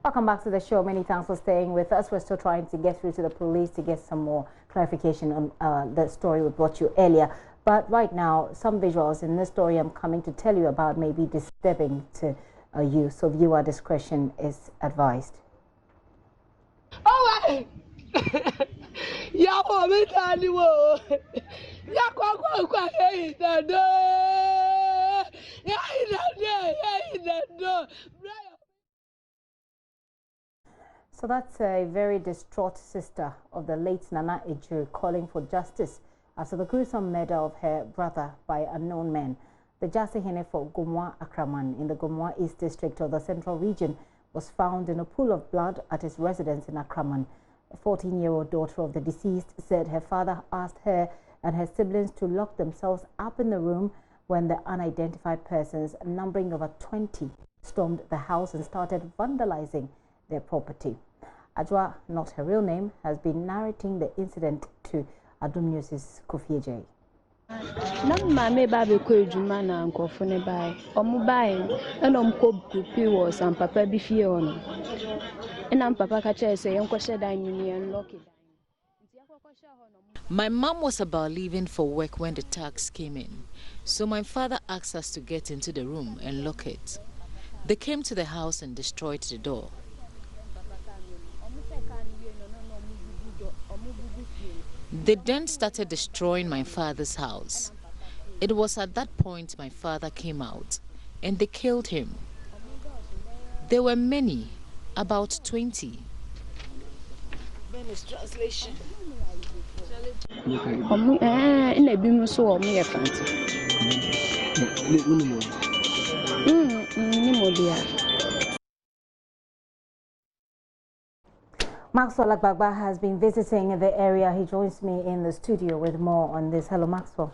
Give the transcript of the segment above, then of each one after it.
Welcome back to the show. Many thanks for staying with us. We're still trying to get through to the police to get some more clarification on the story we brought you earlier. But right now, some visuals in this story I'm coming to tell you about may be disturbing to you, so viewer discretion is advised. Oh, So that's a very distraught sister of the late Nana Ejiri calling for justice after the gruesome murder of her brother by unknown men. The Jasihene for Gomoa Akraman in the Gomoa East District of the Central Region was found in a pool of blood at his residence in Akraman. A 14-year-old daughter of the deceased said her father asked her and her siblings to lock themselves up in the room when the unidentified persons, numbering over 20, stormed the house and started vandalizing their property. Ajwa, not her real name, has been narrating the incident to JoyNews' Kofi J. Mame babe ko ejuma na nkofo ne bai omo bai ena omko kupi wo san papa bi fie ono ena papa ka che se yenko she dan ni unlock it. My mom was about leaving for work when the thugs came in, so my father asked us to get into the room and lock it. They came to the house and destroyed the door. They then started destroying my father's house. It was at that point my father came out and they killed him. There were many, about 20. Venice translation. Maxwell Agbagba has been visiting the area. He joins me in the studio with more on this. Hello, Maxwell.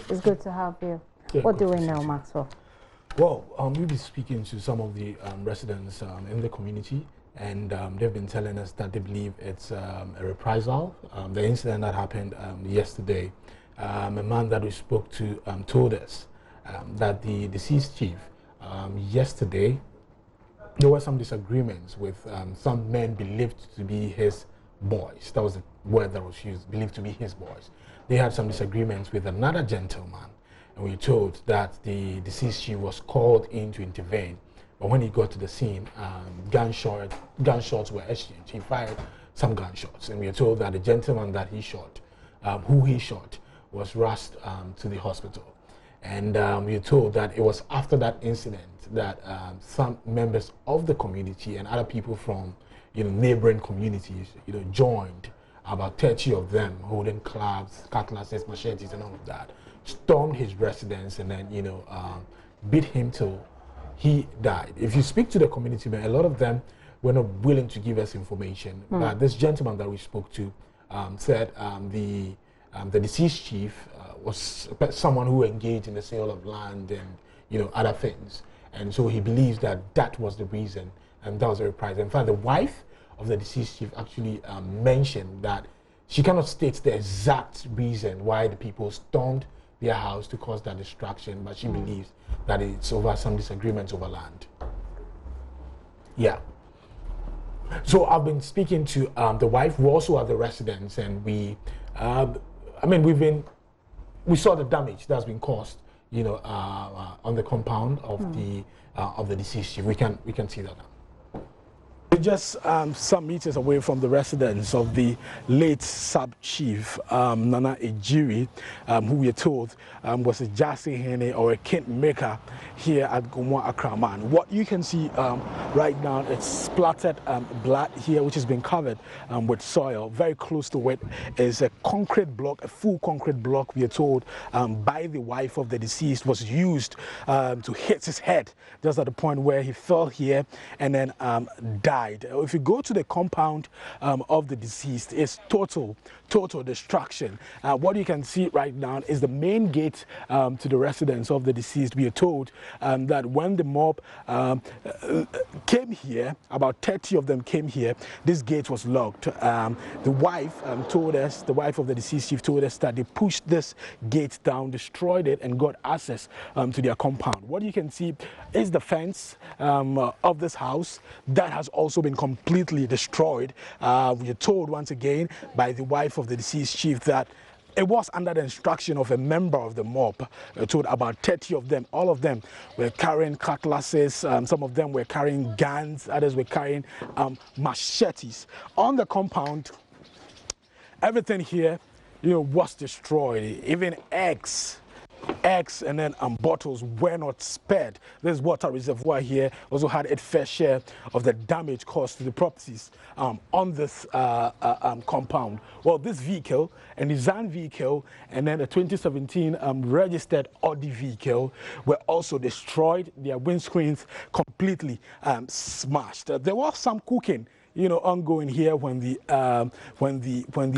It's good to have you. Yeah, what do we know, Maxwell? Well, we'll be speaking to some of the residents in the community, and they've been telling us that they believe it's a reprisal. The incident that happened yesterday, a man that we spoke to told us that the deceased chief yesterday, there were some disagreements with some men believed to be his boys. That was the word that was used, believed to be his boys. They had some disagreements with another gentleman, and we were told that the deceased chief was called in to intervene. But when he got to the scene, gunshots were exchanged. He fired some gunshots, and we were told that the gentleman that he shot, who he shot, was rushed to the hospital. And we were told that it was after that incident that some members of the community and other people from neighboring communities joined, about 30 of them holding clubs, cutlasses, machetes and all of that, stormed his residence and then beat him till he died. If you speak to the community, a lot of them were not willing to give us information. But this gentleman that we spoke to said the deceased chief was someone who engaged in the sale of land and other things, and so he believes that that was the reason, and that was the reprisal. In fact, the wife of the deceased chief actually mentioned that she cannot state the exact reason why the people stormed their house to cause that destruction, but she believes that it's over some disagreements over land. Yeah. So I've been speaking to the wife, who also are the residents, and we saw the damage that's been caused, on the compound of the deceased chief. We can see that now. We're just some meters away from the residence of the late sub-chief Nana Ejiri, who we are told was a Jasihene or a kingmaker here at Gomoa Akraman. What you can see right now, it's splattered blood here, which has been covered with soil. Very close to it is a concrete block, a full concrete block, we are told, by the wife of the deceased, was used to hit his head, just at the point where he fell here and then died. If you go to the compound of the deceased, it's total destruction. What you can see right now is the main gate to the residence of the deceased. We are told that when the mob came here. About 30 of them came here. This gate was locked. The wife told us, the wife of the deceased chief told us that they pushed this gate down, destroyed it, and got access to their compound. What you can see is the fence of this house that has also been completely destroyed. We are told once again by the wife of the deceased chief that it was under the instruction of a member of the mob. Told about 30 of them. All of them were carrying cutlasses. Some of them were carrying guns. Others were carrying machetes. On the compound, everything here, was destroyed. Even eggs and then bottles were not spared. This water reservoir here also had its fair share of the damage caused to the properties on this compound. Well, this vehicle, a Nissan vehicle, and then a 2017 registered Audi vehicle were also destroyed. Their windscreens completely smashed. There was some cooking ongoing here when the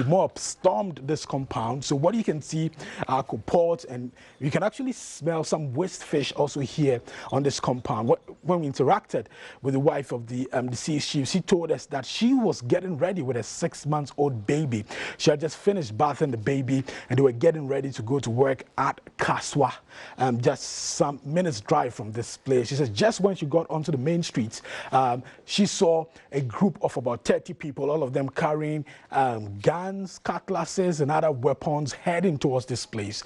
mob stormed this compound. So what you can see are pots, and you can actually smell some waste fish also here on this compound. When we interacted with the wife of the deceased chief, she told us that she was getting ready with a 6-month-old baby. She had just finished bathing the baby, and they were getting ready to go to work at Kaswa, just some minutes drive from this place. She says just when she got onto the main streets, she saw a group of about 30 people, all of them carrying guns, cutlasses, and other weapons heading towards this place.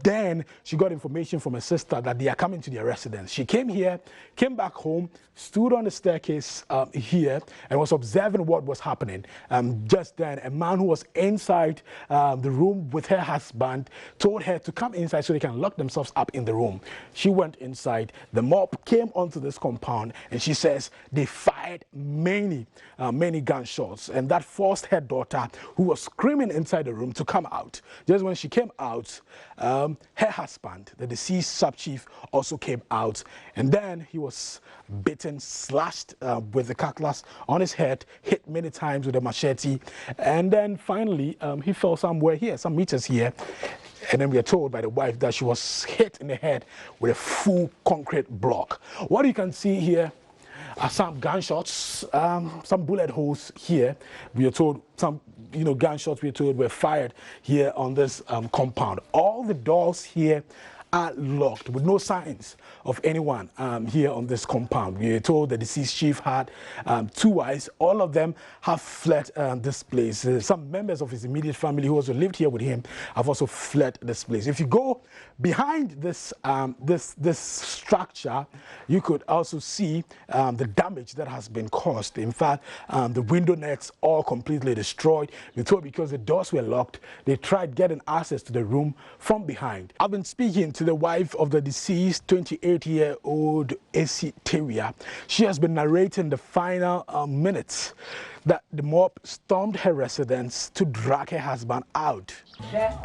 Then she got information from her sister that they are coming to their residence. She came here, came back home, stood on the staircase here, and was observing what was happening. Just then, a man who was inside the room with her husband told her to come inside so they can lock themselves up in the room. She went inside. The mob came onto this compound, and she says they fired many gunshots, and that forced her daughter, who was screaming inside the room, to come out. Just when she came out, her husband, the deceased sub-chief, also came out, and then he was bitten, slashed with the cutlass on his head, hit many times with a machete, and then finally he fell somewhere here, some meters here. And then we are told by the wife that she was hit in the head with a full concrete block. What you can see here are some gunshots, some bullet holes here. We are told some, gunshots, we are told, were fired here on this compound. All the doors here are locked with no signs of anyone here on this compound. We are told the deceased chief had 2 wives. All of them have fled this place. Some members of his immediate family who also lived here with him have also fled this place. If you go behind this this structure, you could also see the damage that has been caused. In fact, the window nets all completely destroyed. We're told because the doors were locked, they tried getting access to the room from behind. I've been speaking to the wife of the deceased 28-year-old Esi Teria. She has been narrating the final minutes that the mob stormed her residence to drag her husband out. Well,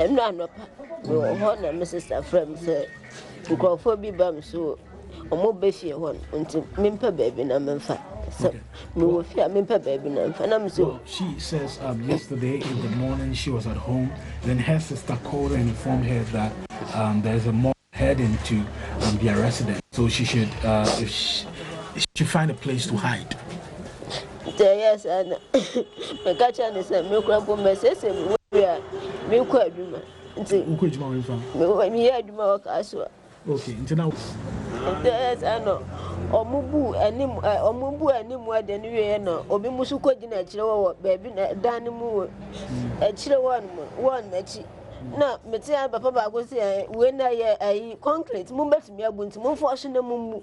she says yesterday in the morning she was at home, then her sister called her and informed her that there's a mob heading to their residence, so she should she should find a place to hide. Yes, and my catcher is a milk and message. We are milk. Okay, until now. Yes, I know. Omubu and more than you know. Obimusuko dinner, baby, Danimu, a chiller one, no, Metia Papa was here when I concrete, Mumbet me a bunch, more fortune than Mumbu.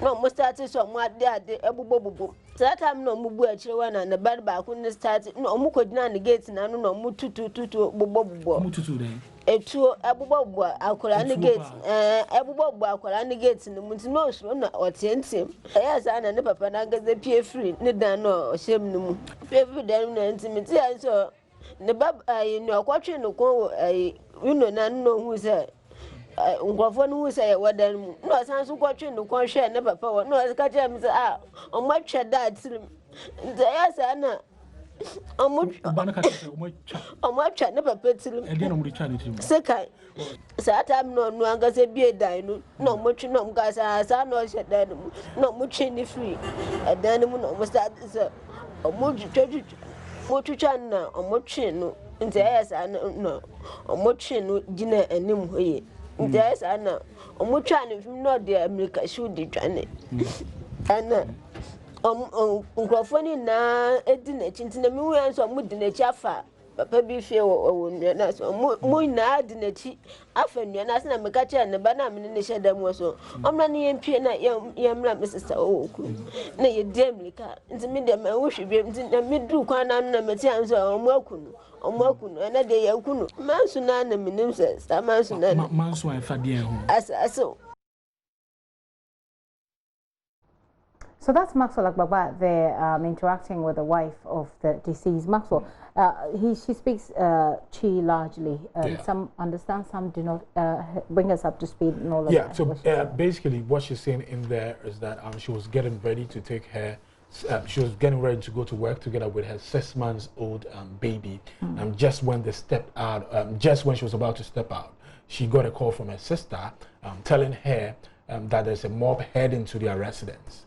No, most artists on what they are the Abu. That time no Mubu children and the bad back when they started. No Muko down the gates and I don't know Mutu Bobo. A true Abu Bobo, I'll call on the gates, Abu Bobo, I'll call on the gates in the Muntinos or Tensim. Yes, I never panaga the peer free, Nidano or Shemnum. Every damn intimacy, I saw. The bab, watching the call, none know who said, who say what then, no, sounds watching the call share never power, no, as catch him, on much died, yes, Anna. On much never put him. Second, Satam no anga se bie dan no mo twi no mga sa no hye dan no mo twi ni free dan mu no mo start se mo twitwa na mo twi no nti ayesa no mo twi no gina anim hoye nti ayesa na mo twa ne film no de America shoot di twane ana nkrofoni na edi na chinti na mi wu anso mo di na chi afa papa bi fie wo nua so mo na di na chi afa nua na se na meka che ne ba na me ne hye da mo so omra ne yempie na yemra me sister wo ku na ye di America nti mi de ma wo hwe nti na mi du kwa na na me ti anso omo akunu na de ye akunu manso na na me nim se sta manso na manso en fa de ho aso. So that's Maxwell Agbagba there interacting with the wife of the deceased. Maxwell, she speaks Chi largely. Some understand, some do not. Bring us up to speed and all of that. Yeah, so basically what she's saying in there is that she was getting ready to take her, she was getting ready to go to work together with her 6 months old baby. Just when they stepped out, just when she was about to step out, she got a call from her sister telling her that there's a mob heading to their residence.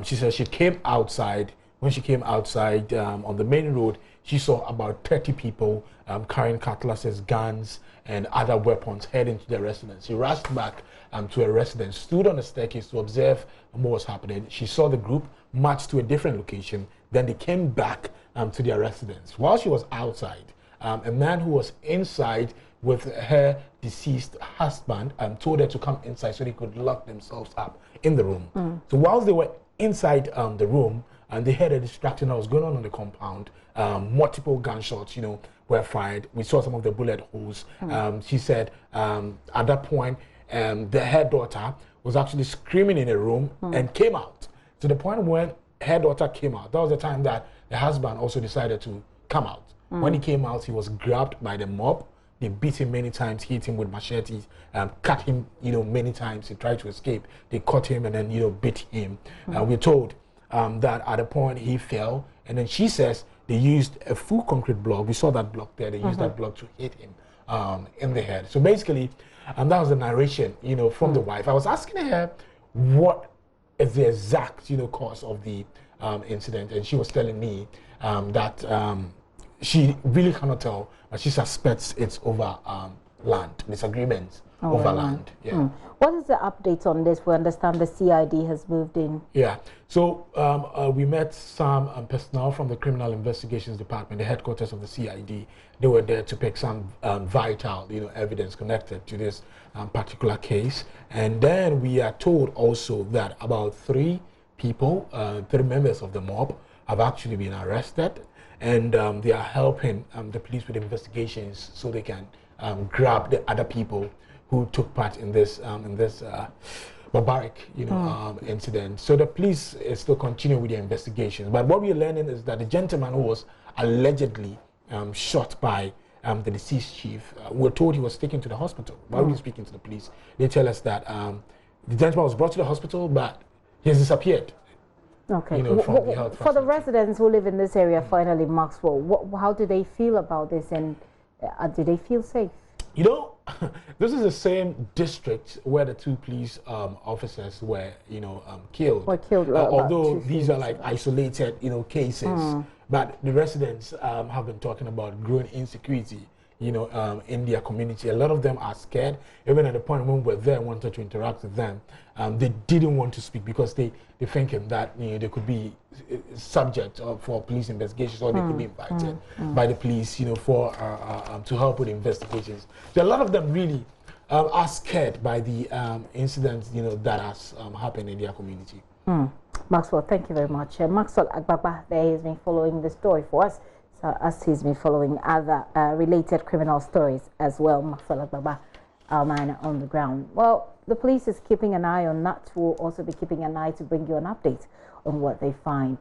She said she came outside. When she came outside on the main road, she saw about 30 people carrying cutlasses, guns, and other weapons heading to their residence. She rushed back to her residence, stood on the staircase to observe what was happening. She saw the group march to a different location. Then they came back to their residence. While she was outside, a man who was inside with her deceased husband told her to come inside so they could lock themselves up in the room. So whilst they were inside the room, and they heard a distraction that was going on the compound. Multiple gunshots, were fired. We saw some of the bullet holes. She said at that point, her daughter was actually screaming in a room and came out. To the point when her daughter came out, that was the time that the husband also decided to come out. When he came out, he was grabbed by the mob. They beat him many times, hit him with machetes, cut him, many times. He tried to escape. They caught him and then, beat him. We're told that at a point he fell, and then she says they used a full concrete block. We saw that block there. They used that block to hit him in the head. So basically, that was the narration, from the wife. I was asking her what is the exact, cause of the incident, and she was telling me that she really cannot tell, but she suspects it's over land, disagreements over land. Yeah. What is the update on this? We understand the CID has moved in. Yeah. So we met some personnel from the Criminal Investigations Department, the headquarters of the CID. They were there to pick some vital, evidence connected to this particular case. And then we are told also that about 3 people, 3 members of the mob, have actually been arrested. And they are helping the police with investigations so they can grab the other people who took part in this barbaric, incident. So the police is still continuing with their investigations. But what we're learning is that the gentleman who was allegedly shot by the deceased chief, we're told he was taken to the hospital. While we were speaking to the police, they tell us that the gentleman was brought to the hospital, but he has disappeared. Okay. From the health for the residents who live in this area, finally, Maxwell, how do they feel about this, and do they feel safe? This is the same district where the 2 police officers were, killed. Although these are like isolated, cases, but the residents have been talking about growing insecurity, in their community. A lot of them are scared. Even at the point when we were there, wanted to interact with them, they didn't want to speak because they're thinking that they could be subject for police investigations, or they could be invited by the police, for to help with investigations. So a lot of them really are scared by the incidents, that has happened in their community. Maxwell, thank you very much. Maxwell Agbagba there has been following the story for us. As he's been following other related criminal stories as well. Maxwell Agbagba, our man on the ground. Well, the police is keeping an eye on that. We'll also be keeping an eye to bring you an update on what they find.